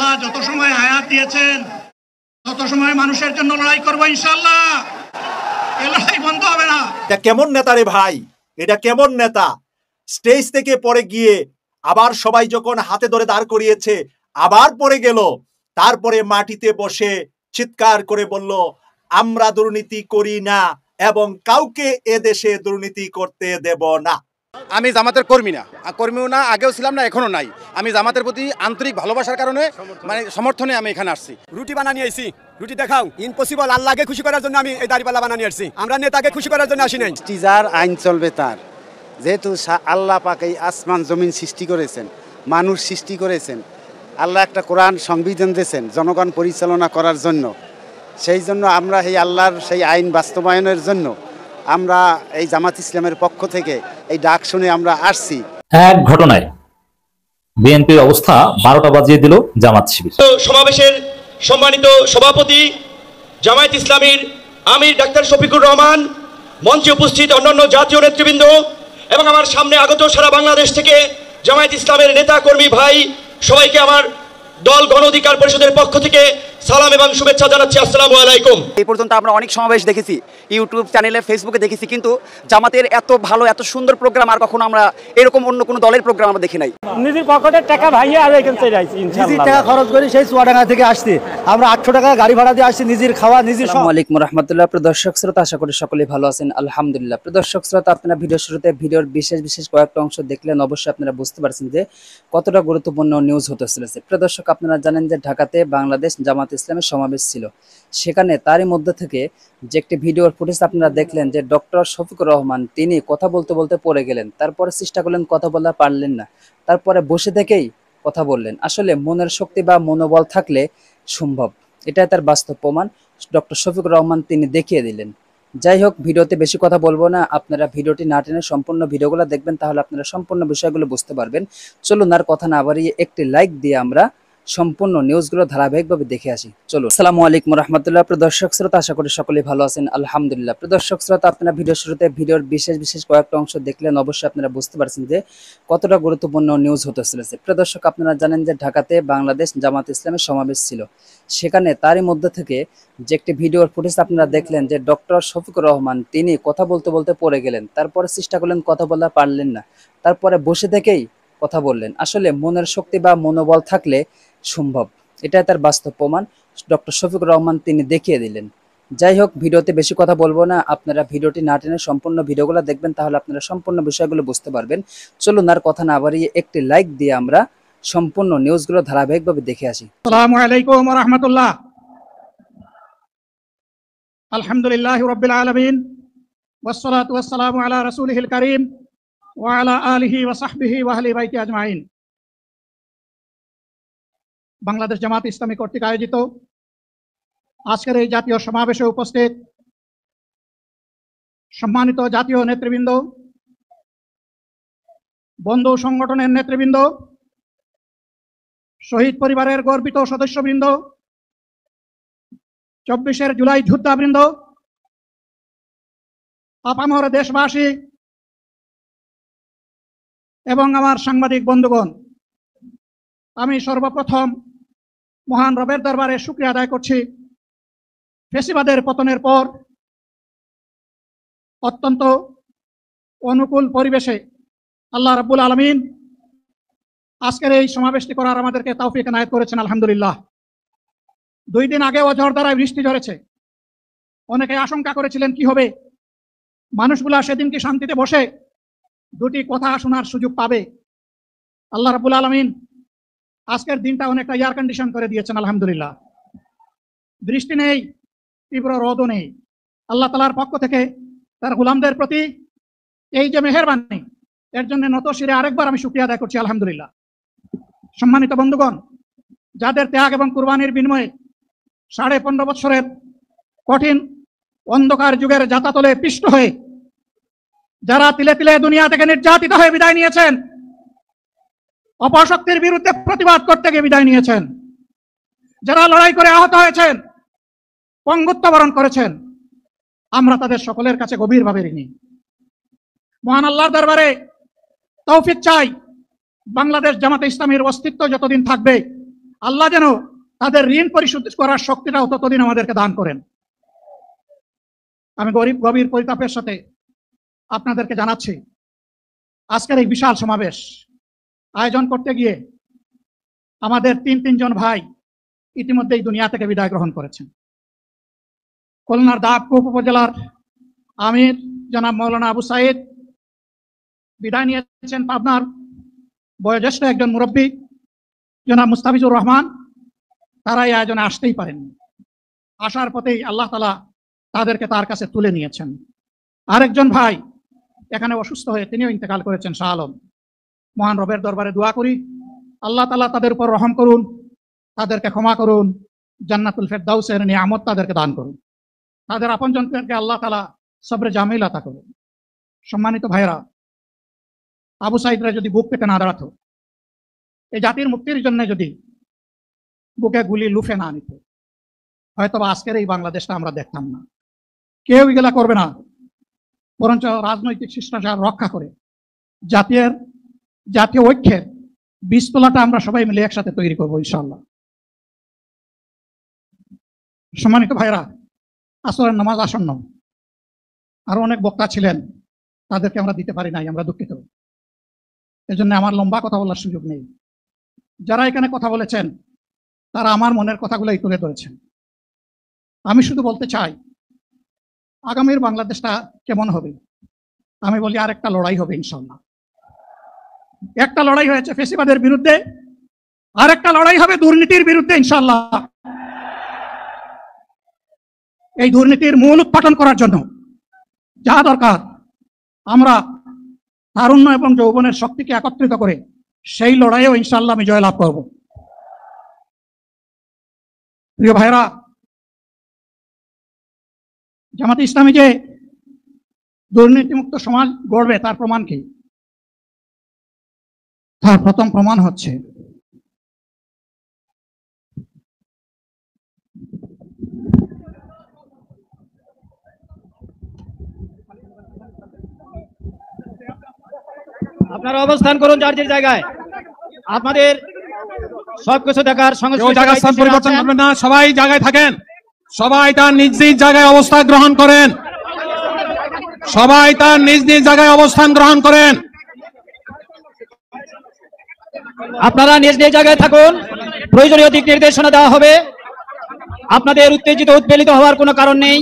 আল্লাহ যত সময় হায়াত দিয়েছেন তত সময় মানুষের জন্য লড়াই করবো ইনশাআল্লাহ। এই লড়াই বন্ধ হবে না। এটা কেমন নেতা রে ভাই, এটা কেমন নেতা? স্টেজ থেকে পড়ে গিয়ে আবার সবাই যখন হাতে ধরে দাঁড় করিয়েছে আবার পড়ে গেল, তারপরে মাটিতে বসে চিৎকার করে বলল আমরা দুর্নীতি করি না এবং কাউকে এ দেশে দুর্নীতি করতে দেব না। আমি জামাতের কর্মীও না, আগেও ছিলাম না, এখনো নাই। আমি জামাতের প্রতি আন্তরিক ভালোবাসার কারণে মানে সমর্থনে আমি এখানে আসছি। রুটি বানানি আইছি, রুটি দেখাও ইম্পসিবল। আল্লাহকে খুশি করার জন্য আমি এই দাড়িপাল্লা বানানি আসছি, আমরা নেতাকে খুশি করার জন্য আসি নাই। যার আইন চলবে তার, যেহেতু আল্লাহ পাক এই আসমান জমিন সৃষ্টি করেছেন, মানুষ সৃষ্টি করেছেন, আল্লাহ একটা কোরআন সংবিধান দিয়েছেন জনগণ পরিচালনা করার জন্য। সেই জন্য আমরা এই আল্লাহর সেই আইন বাস্তবায়নের জন্য আমরা এই জামাত ইসলামের পক্ষ থেকে এই ডাক শুনে আমরা আসছি। এক ঘটনায় বিএনপির অবস্থা 12টা বাজিয়ে দিল জামাত শিবির। সমাবেশের সম্মানিত সভাপতি জামায়াত ইসলামীর আমির ডাক্তার শফিকুর রহমান, মঞ্চে উপস্থিত অন্যান্য জাতীয় নেতৃবৃন্দ এবং আমার সামনে আগত সারা বাংলাদেশ থেকে জামায়াত ইসলামের নেতা কর্মী ভাই সবাইকে আমার দল গণ অধিকার পরিষদের পক্ষ থেকে সালাম এবং শুভেচ্ছা জানাচ্ছি। আসসালামু আলাইকুম। এই পর্যন্ত আমরা অনেক সমাবেশ দেখেছি, ইউটিউব চ্যানেলে, ফেসবুকে দেখেছি, কিন্তু জামাতের এত ভালো এত সুন্দর প্রোগ্রাম আর কখনো আমরা এরকম অন্য কোনো দলের প্রোগ্রাম আমরা দেখি নাই। নিজের পকেটের টাকা ভাইয়া আর এখান থেকে যাইছি, নিজের টাকা খরচ করে সেই চুয়াডাঙ্গা থেকে আসছি, আমরা 800 টাকা গাড়ি ভাড়া দিয়ে আসছি, নিজের খাওয়া নিজের। আসসালামু আলাইকুম রাহমাতুল্লাহ। প্রিয় দর্শক শ্রোতা, আশা করি সকলেই ভালো আছেন, আলহামদুলিল্লাহ। প্রিয় দর্শক শ্রোতা, আপনারা ভিডিও শুরুতে ভিডিওর বিশেষ কয়েকটা অংশ দেখলেন, অবশ্যই আপনারা বুঝতে পারছেন যে কতটা গুরুত্বপূর্ণ নিউজ হতে চলেছে। প্রিয় দর্শক, আপনারা জানেন যে ঢাকাতে বাংলাদেশ জামাত ইসলামের সমাবেশ ছিল, সেখানে তারই মধ্যে থেকে যে একটি ভিডিওর ফুটেজ আপনারা দেখলেন যে ডক্টর শফিকুর রহমান তিনি কথা বলতে বলতে পড়ে গেলেন, তারপরে চেষ্টা করলেন কথা বলতে পারলেন না, তারপরে বসে থেকেই কথা বললেন। আসলে মনের শক্তি বা মনোবল থাকলে সম্ভব, এটাই তার বাস্তব প্রমাণ ডক্টর শফিকুর রহমান তিনি দেখিয়ে দিলেন। যাই হোক, ভিডিওতে বেশি কথা বলবো না, আপনারা ভিডিওটি না টেনে সম্পূর্ণ ভিডিওগুলো দেখবেন, তাহলে আপনারা সম্পূর্ণ বিষয়গুলো বুঝতে পারবেন। চলুন আর কথা না বাড়িয়ে একটি লাইক দিয়ে আমরা সম্পূর্ণ নিউজগুলো ধারাবাহিকভাবে দেখে আসি। চলো। আসসালামু আলাইকুম রাহমাতুল্লাহ। প্রিয় দর্শক শ্রোতা, আশা করি সকলেই ভালো আছেন, আলহামদুলিল্লাহ। প্রিয় দর্শক শ্রোতা, আপনারা ভিডিও শুরুতে ভিডিওর বিশেষ কয়েকটা অংশ দেখলেন, অবশ্যই আপনারা বুঝতে পারছেন যে কতটা গুরুত্বপূর্ণ নিউজ হতে চলেছে। প্রিয় দর্শক, আপনারা জানেন যে ঢাকাতে বাংলাদেশ জামাত ইসলামের সমাবেশ ছিল, সেখানে তারই মধ্যে থেকে যে একটি ভিডিওর ফুটেজ আপনারা দেখলেন যে ডক্টর শফিকুর রহমান তিনি কথা বলতে বলতে পড়ে গেলেন, তারপরে চেষ্টা করলেন কথা বলতে পারলেন না, তারপরে বসে থেকেই কথা বললেন। আসলে মনের শক্তি বা মনোবল থাকলে সম্ভব, এটাই তার বাস্তব প্রমাণ ডক্টর শফিকুর রহমান তিনি দেখিয়ে দিলেন। যাই হোক, ভিডিওতে বেশি কথা বলবো না, আপনারা ভিডিওটি না টেনে সম্পূর্ণ ভিডিওগুলো দেখবেন, তাহলে আপনারা সম্পূর্ণ বিষয়গুলো বুঝতে পারবেন। চলুন আর কথা না বাড়িয়ে একটি লাইক দিয়ে আমরা সম্পূর্ণ নিউজগুলো ধারাবাহিকভাবে দেখে আসি। আসসালামু আলাইকুম ওয়া রাহমাতুল্লাহ। আলহামদুলিল্লাহি রাব্বিল আলামিন ওয়াসসালাতু ওয়াসসালামু আলা রাসূলিহিল কারীম ওয়া আলা আলিহি ওয়া সাহবিহি ওয়া আহলি বাইতি আজমাইন। বাংলাদেশ জামাত ইসলামী কর্তৃক আয়োজিত আজকের এই জাতীয় সমাবেশে উপস্থিত সম্মানিত জাতীয় নেতৃবৃন্দ, বন্ধু সংগঠনের নেতৃবৃন্দ, শহীদ পরিবারের গর্বিত সদস্যবৃন্দ, 24 জুলাই যোদ্ধাবৃন্দ, আপামর দেশবাসী এবং আমার সাংবাদিক বন্ধুগণ, আমি সর্বপ্রথম মহান রবের দরবারে শুকরিয়া আদায় করছি। ফেসিবাদের পতনের পর অত্যন্ত অনুকূল পরিবেশে আল্লাহ রাব্বুল আলামিন আজকের এই সমাবেশটি করার আমাদেরকে তৌফিক এনায়েত করেছেন, আলহামদুলিল্লাহ। 2 দিন আগে ঝড়ধারায় বৃষ্টি ঝরেছে, অনেকে আশঙ্কা করেছিলেন কি হবে, মানুষগুলা সেদিন কি শান্তিতে বসে দুটি কথা শোনার সুযোগ পাবে। আল্লাহ রাব্বুল আলামিন আজকের দিনটা অনেকটা এয়ার কন্ডিশন করে দিয়েছেন, আলহামদুলিল্লাহ। বৃষ্টি নেই, তীব্র রোদও নেই। আল্লাহ তাআলার পক্ষ থেকে তার গোলামদের প্রতি এই যে মেহেরবানি, এর জন্য নত শিরে আরেকবার আমি শুকরিয়া আদায় করছি, আলহামদুলিল্লাহ। সম্মানিত বন্ধুগণ, যাদের ত্যাগ এবং কুরবানির বিনিময়ে 15.5 বছরের কঠিন অন্ধকার যুগের যাতাতলে পিষ্ট হয়ে যারা তিলে তিলে দুনিয়া থেকে নির্যাতিত হয়ে বিদায় নিয়েছেন, অপশক্তির বিরুদ্ধে প্রতিবাদ করতে গিয়ে বিদায় নিয়েছেন, যারা লড়াই করে আহত হয়েছেন, পঙ্গুত্ব বরণ করেছেন, আমরা তাদের সকলের কাছে গভীরভাবে ঋণী। মহান আল্লাহর দরবারে তৌফিক চাই, বাংলাদেশ জামাতে ইসলামীর অস্তিত্ব যতদিন থাকবে আল্লাহ যেন তাদের ঋণ পরিশোধ করার শক্তিটাও ততদিন আমাদেরকে দান করেন। আমি গভীর পরিতাপের সাথে আপনাদেরকে জানাচ্ছি, আজকের এই বিশাল সমাবেশ আয়োজন করতে গিয়ে আমাদের তিনজন ভাই ইতিমধ্যেই দুনিয়া থেকে বিদায় গ্রহণ করেছেন। খুলনার দাবকুপ উপজেলার আমির জনাব মৌলানা আবু সাইদ বিদায় নিয়েছেন। পাবনার বয়োজ্যেষ্ঠ একজন মুরব্বী জনাব মুস্তাফিজুর রহমান, তারা এই আয়োজনে আসতেই পারেননি। আসার পথেই আল্লাহ তাআলা তাদেরকে তার কাছে তুলে নিয়েছেন। আরেকজন ভাই এখানে অসুস্থ হয়ে তিনিও ইন্তেকাল করেছেন, শাহ আলম। মহান রবের দরবারে দোয়া করি আল্লাহ তাআলা তাদের উপর রহম করুন, তাদেরকে ক্ষমা করুন, জান্নাতুল ফেরদাউসের নিয়ামত তাদেরকে দান করুন, তাদের আপনজনদেরকে আল্লাহ তাআলা সবরে জামিল আতা করুন। সম্মানিত ভাইরা, আবু সাইদরা যদি বুক পেতে না দাঁড়াতো, এই জাতির মুক্তির জন্য যদি বুকে গুলি লুফে না নিত, হয়তো আজকের এই বাংলাদেশটা আমরা দেখতাম না। কেউ এগুলা করবে না, বরঞ্চ রাজনৈতিক শিষ্টাচার রক্ষা করে জাতীয় ঐক্যের বীজতলাটা আমরা সবাই মিলে একসাথে তৈরি করবো ইনশাআল্লাহ। সম্মানিত ভাইরা, আসরের নামাজ আসন্ন, আরো অনেক বক্তা ছিলেন, তাদেরকে আমরা দিতে পারি নাই, আমরা দুঃখিত। এজন্য আমার লম্বা কথা বলার সুযোগ নেই। যারা এখানে কথা বলেছেন তারা আমার মনের কথাগুলোই তুলে ধরেছেন। আমি শুধু বলতে চাই, আগামীর বাংলাদেশটা কেমন হবে? আমি বলি আরেকটা লড়াই হবে ইনশাআল্লাহ। একটা লড়াই হয়েছে ফ্যাসিবাদের বিরুদ্ধে, আরেকটা লড়াই হবে দুর্নীতির বিরুদ্ধে ইনশাআল্লাহ। এই দুর্নীতির মূল উৎপাটন করার জন্য যা দরকার, আমরা তারুণ্য এবং যৌবনের শক্তিকে একত্রিত করে সেই লড়াইও ইনশাআল্লাহ আমি জয়লাভ করব। প্রিয় ভাইরা, জামাতে ইসলামী যে দুর্নীতিমুক্ত সমাজ গড়বে তার প্রমাণ কি? তার প্রথম প্রমাণ হচ্ছে আপনারা অবস্থান করুন যার যে জায়গায়। আপনাদের সবকিছু দেখার সংস্কৃতি পরিবর্তন করবেন না, সবাই জায়গায় থাকেন, সবাই তার নিজ নিজ জায়গায় অবস্থান গ্রহণ করেন, সবাই তার নিজ নিজ জায়গায় অবস্থান গ্রহণ করেন। আপনারা নিজ নিজ জায়গায় থাকুন, প্রয়োজনীয় দিক নির্দেশনা দেওয়া হবে। আপনাদের উত্তেজিত উদ্বেলিত হওয়ার কোনো কারণ নেই।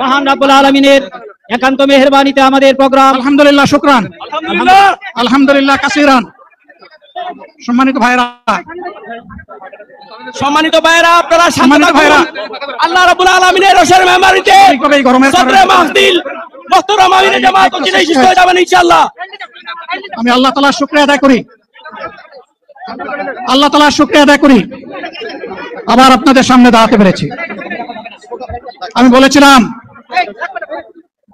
মহান রাব্বুল আলামিনের একান্ত মেহেরবানিতে আমাদের প্রোগ্রাম আলহামদুলিল্লাহ, শুকরান, আলহামদুলিল্লাহ কাসিরান। সম্মানিত ভাইরা, আপনারা সম্মানিত ভাইরা, আল্লাহ রাব্বুল আলামিনের রোশের মেহমানিতে সদরে মাহফিল মুহতারাম আমিরে জামাত অচিরেই শেষ হয়ে যাবেন ইনশাআল্লাহ। আমি আল্লাহ তাআলার শুকরিয়া আদায় করি, আল্লাহ তাআলার শুকরিয়া আদায় করি আবার আপনাদের সামনে দাঁড়াতে পেরেছি। আমি বলেছিলাম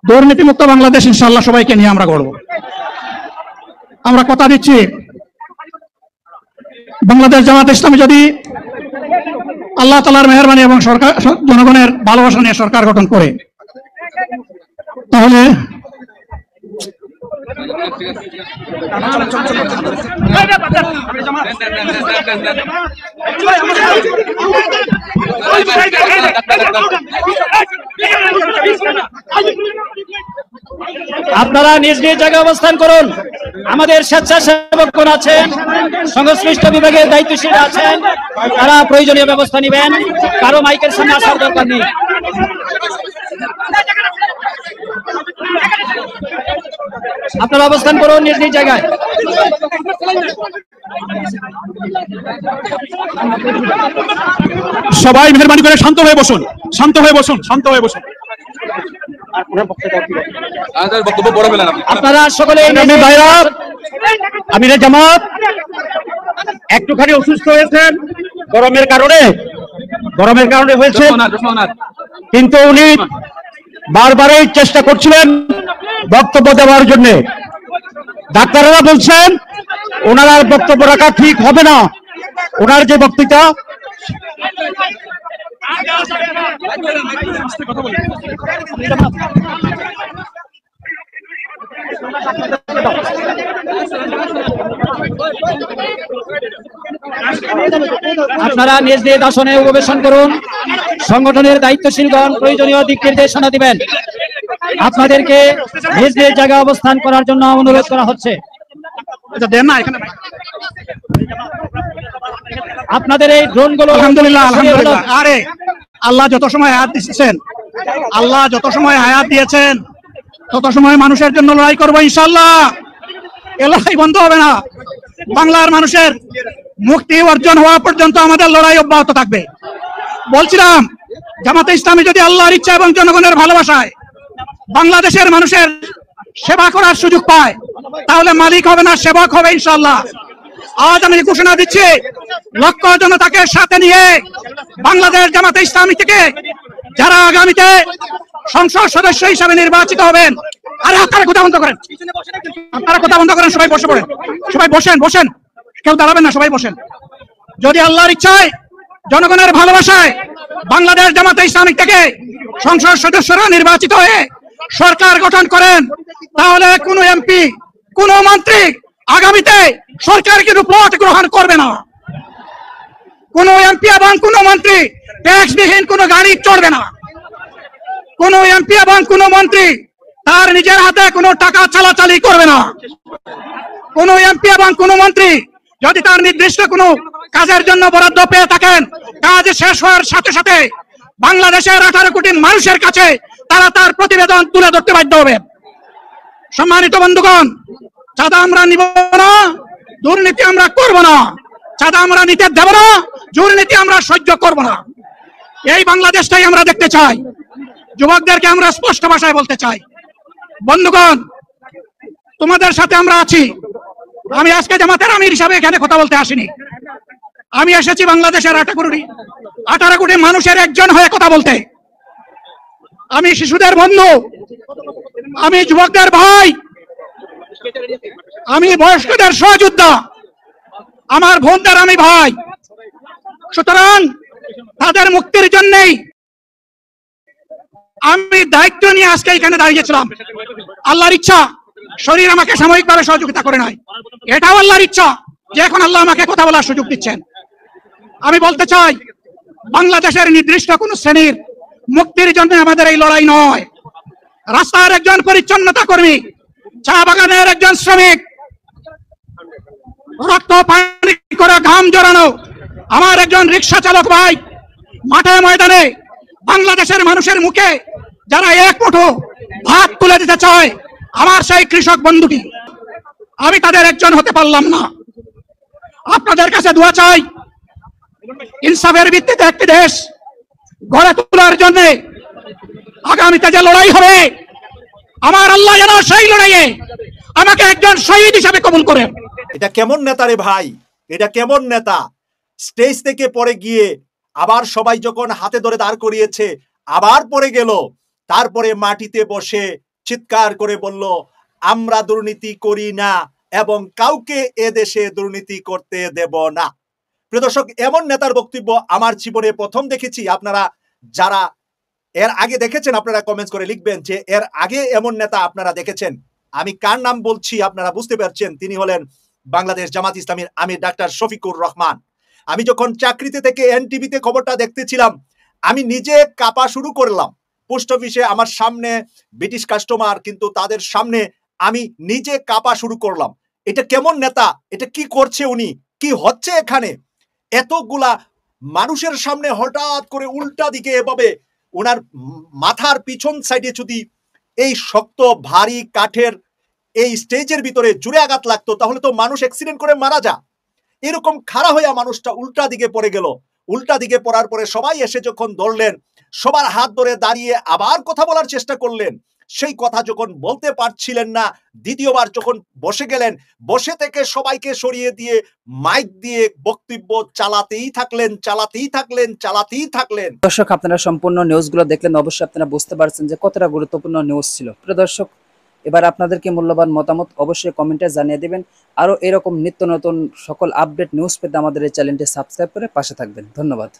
দুর্নীতিমুক্ত বাংলাদেশ ইনশাআল্লাহ সবাইকে নিয়ে আমরা গড়ব। আমরা কথা দিচ্ছি, বাংলাদেশ জামাত ইসলামী যদি আল্লাহ তাআলার মেহেরবানি এবং সরকার জনগণের ভালোবাসা নিয়ে সরকার গঠন করে, তাহলে আপনারা নিজ নিজ জায়গায় অবস্থান করুন। আমাদের স্বেচ্ছাসেবকগণ আছেন, সংশ্লিষ্ট বিভাগের দায়িত্বশীল আছেন, তারা প্রয়োজনীয় ব্যবস্থা নেবেন। কারো মাইকের সামনে আসার দরকার নেই। আপনারা অবস্থান করুন নিজ নিজ জায়গায়। সবাই মেহরবানি করে শান্ত হয়ে বসুন, শান্ত হয়ে বসুন, শান্ত হয়ে বসুন। আপনারা সকলে আমিরে জামাত একটুখানি অসুস্থ হয়েছেন গরমের কারণে হয়েছে, কিন্তু উনি বারবারই চেষ্টা করছিলেন বক্তব্য দেওয়ার জন্য। ডাক্তাররা বলছেন ওনার আর বক্তব্য রাখা ঠিক হবে না, ওনার যে বক্তৃতা আপনারা নিজ নিজ আসনে উপবেশন করুন। সংগঠনের দায়িত্বশীলগণ প্রয়োজনীয় দিক নির্দেশনা দিবেন। আপনাদেরকে নিজ নিজ জায়গায় অবস্থান করার জন্য অনুরোধ করা হচ্ছে। আপনাদের এই ড্রোনগুলো আলহামদুলিল্লাহ আলহামদুলিল্লাহ। আরে আল্লাহ যত সময় হায়াত দিয়েছেন, আল্লাহ যত সময় হায়াত দিয়েছেন তত সময় মানুষের জন্য লড়াই করবো ইনশাআল্লাহ। এ লড়াই বন্ধ হবে না। বাংলার মানুষের মুক্তি অর্জন হওয়া পর্যন্ত আমাদের লড়াই অব্যাহত থাকবে। বলছিলাম জামাতে ইসলামী যদি আল্লাহর ইচ্ছা এবং জনগণের ভালোবাসায় বাংলাদেশের মানুষের সেবা করার সুযোগ পায় তাহলে মালিক হবে না, সেবক হবে ইনশাআল্লাহ। আজ আমি ঘোষণা দিচ্ছি, লক্ষ জনতাকে সাথে নিয়ে বাংলাদেশ জামাতে ইসলামী থেকে যারা আগামীতে সংসদ সদস্য হিসাবে নির্বাচিত হবেন, আরে আপনারা কথা বন্ধ করেন, আপনারা কথা বন্ধ করেন, সবাই বসে পড়েন, সবাই বসেন, বসেন, কেউ দাঁড়াবেন না, সবাই বসেন। যদি আল্লাহর ইচ্ছায় জনগণের ভালোবাসায় বাংলাদেশ জামাতে ইসলামী থেকে সংসদ সদস্যরা নির্বাচিত হয়ে সরকার গঠন করেন তাহলে কোনো এমপি, কোনো মন্ত্রী আগামীতে সরকারকে রূপট গ্রহণ করবে না। কোনো এমপি এবং কোনো মন্ত্রী ট্যাক্সবিহীন কোনো গাড়ি চড়বে না। কোনো এমপি এবং কোনো মন্ত্রী তার নিজের হাতে কোনো টাকা চালাচালি করবে না। কোনো এমপি এবং কোনো মন্ত্রী যদি তার নির্দিষ্ট কোনো কাজের জন্য বরাদ্দ পেয়ে থাকেন, কাজ শেষ হওয়ার সাথে সাথে বাংলাদেশের 18 কোটি মানুষের কাছে তারা তার প্রতিবেদন তুলে ধরতে বাধ্য হবে। সম্মানিত বন্ধুগণ, চাঁদা আমরা নিব না, দুর্নীতি আমরা করব না, চাঁদা আমরা নিতে দেব না, দুর্নীতি আমরা সহ্য করব না। এই বাংলাদেশটাই আমরা দেখতে চাই। যুবকদেরকে আমরা স্পষ্ট ভাষায় বলতে চাই, বন্ধুগণ তোমাদের সাথে আমরা আছি। আমি আজকে জামাতের আমির হিসাবে এখানে কথা বলতে আসিনি। আমি এসেছি বাংলাদেশের 18 কোটি মানুষের একজন হয়ে কথা বলতে। আমি শিশুদের বন্ধু, আমি যুবকদের ভাই, আমি বয়স্কদের সহযোদ্ধা, আমার বোনদের আমি ভাই। সুতরাং তাদের মুক্তির জন্যই আমি দায়িত্ব নিয়ে আজকে এখানে দাঁড়িয়েছিলাম। আল্লাহর ইচ্ছা শরীর আমাকে সাময়িকভাবে সহযোগিতা করে নাই, এটাও আল্লাহর ইচ্ছা যে এখন আল্লাহ আমাকে কথা বলার সুযোগ দিচ্ছেন। আমি বলতে চাই, বাংলাদেশের নির্দিষ্ট কোন শ্রেণীর মুক্তির জন্য আমাদের এই লড়াই নয়। রাস্তার একজন পরিচ্ছন্নতা কর্মী, চা বাগানের একজন শ্রমিক, রক্ত পানি করে ঘাম জড়ানো আমার একজন রিক্সা চালক ভাই, মাঠে ময়দানে বাংলাদেশের মানুষের মুখে যারা এক মুঠো ভাত তুলে দিতে চায়, আমার সেই কৃষক বন্ধুটি, আমি তাদের একজন হতে পারলাম না। আপনাদের কাছে দোয়া চাই, ইনসাফের ভিত্তিতে একটি দেশ গড়ে তোলার জন্য আগামীতে যে লড়াই হবে, আমার আল্লাহ যেন সেই লড়াইয়ে আমাকে একজন শহীদ হিসাবে কবুল করে। এটা কেমন নেতা রে ভাই, এটা কেমন নেতা? স্টেজ থেকে পড়ে গিয়ে আবার সবাই যখন হাতে ধরে দাঁড় করিয়েছে আবার পড়ে গেল, তারপরে মাটিতে বসে চিৎকার করে বলল আমরা দুর্নীতি করি না এবং কাউকে এ দেশে দুর্নীতি করতে দেব না। প্রিয় দর্শক, এমন নেতার বক্তব্য আমার জীবনে প্রথম দেখেছি। আপনারা যারা এর আগে দেখেছেন আপনারা কমেন্টস করে লিখবেন যে এর আগে এমন নেতা আপনারা দেখেছেন। আমি কার নাম বলছি আপনারা বুঝতে পারছেন। তিনি হলেন বাংলাদেশ জামাত ইসলামীর আমির ডাক্তার শফিকুর রহমান। আমি যখন চাকরিতে থেকে এনটিভিতে খবরটা দেখতেছিলাম, আমি নিজে কাঁপা শুরু করলাম। পোস্ট অফিসে আমার সামনে ব্রিটিশ কাস্টমার, কিন্তু তাদের সামনে আমি নিজে কাঁপা শুরু করলাম। এটা কেমন নেতা? এটা কি করছে উনি? কি হচ্ছে এখানে? এতগুলা মানুষের সামনে হঠাৎ করে উল্টা দিকে এভাবে ওনার মাথার পিছন সাইডে যদি এই শক্ত ভারী কাঠের এই স্টেজের ভিতরে জুড়ে আঘাত লাগতো তাহলে তো মানুষ অ্যাক্সিডেন্ট করে মারা যা। এরকম খাড়া হইয়া মানুষটা উল্টা দিকে পড়ে গেল। উল্টা দিকে পড়ার পরে সবাই এসে যখন ধরলেন, সবার হাত ধরে দাঁড়িয়ে আবার কথা বলার চেষ্টা করলেন। সেই কথা যখন বলতে পারছিলেন না, দ্বিতীয়বার যখন বসে গেলেন, বসে থেকে সবাইকে সরিয়ে দিয়ে মাইক দিয়ে বক্তব্য চালাতেই থাকলেন। দর্শক, আপনারা সম্পূর্ণ নিউজগুলো দেখলেন, অবশ্যই আপনারা বুঝতে পারছেন যে কতটা গুরুত্বপূর্ণ নিউজ ছিল। প্রিয় দর্শক, এবার আপনাদেরকে মূল্যবান মতামত অবশ্যই কমেন্টে জানিয়ে দেবেন। আরো এরকম নিত্য নতুন সকল আপডেট নিউজ পেতে আমাদের এই চ্যানেলটি সাবস্ক্রাইব করে পাশে থাকবেন। ধন্যবাদ।